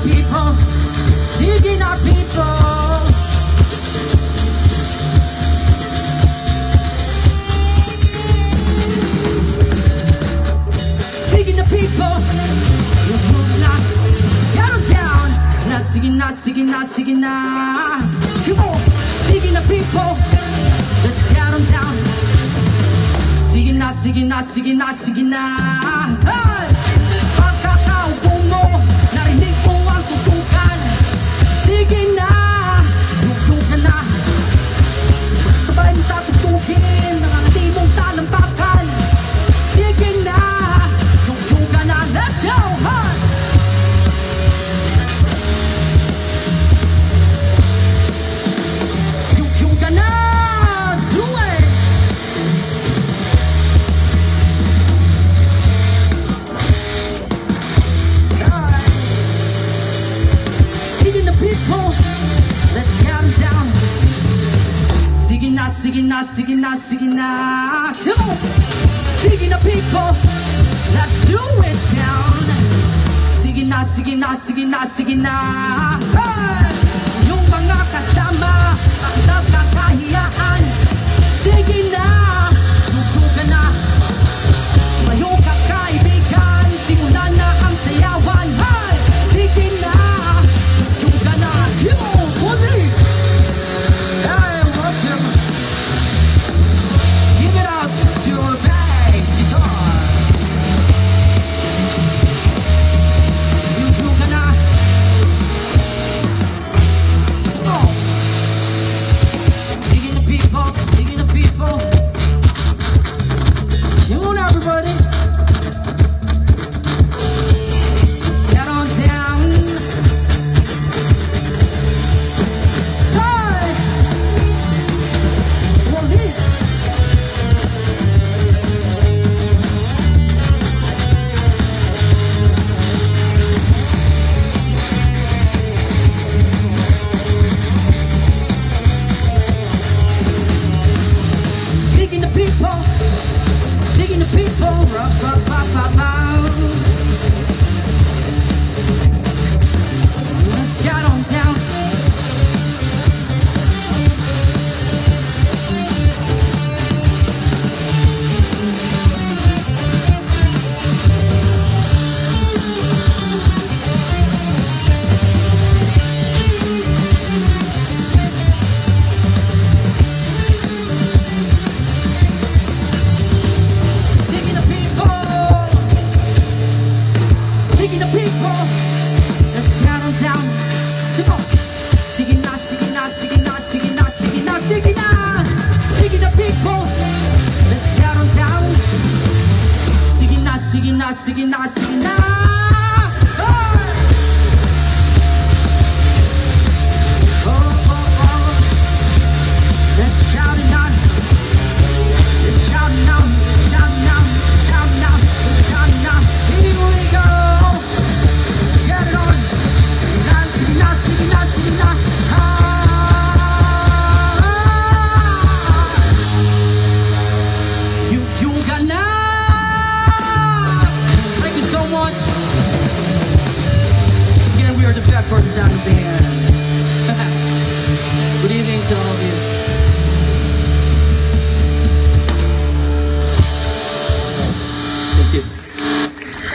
people, sige na people. Sige na people, yung move na, settle down. Na sige na, sige na, sige na. Come on, sige na people, let's get on down. Sige na, sige na, sige na, sige na. Hey! Pagkakaupo mo, narinig ko ang tutukan. Sige na, lugtong ka na. Sabay mo sa tutugin, nangangati mong talampakan. Sige na, lugtong ka na. Let's go! Hey! Lugtong ka na. Do it! People, let's count down. Sige na, sige na, sige na, sige na. Come on. Sige na people, let's do it down. Sige na, sige na, sige na, sige na. Hey! Yung mga kasama ang nagkakahiyaan. Sige na, luto ka na. Mayong kakaibigan, simulan na ang sayawan. Hey! Sige na. Singing the people, rock, rock, rock, rock, rock. Let's get on down. Sige na people, let's get on down. Come on. Sige na, sige na, sige na, sige na, sige na, sige na. Sige na people, let's get on down. Sige na, sige na, sige na, sige na. Hey! Oh, oh, oh. Let's shout it out. Let's shout it out. Let's shout it out. Let's shout it out. Let's shout it out. Here we go. Thank you so much. Again, we are the Peppers out of band. Good evening to all of you. Thank you.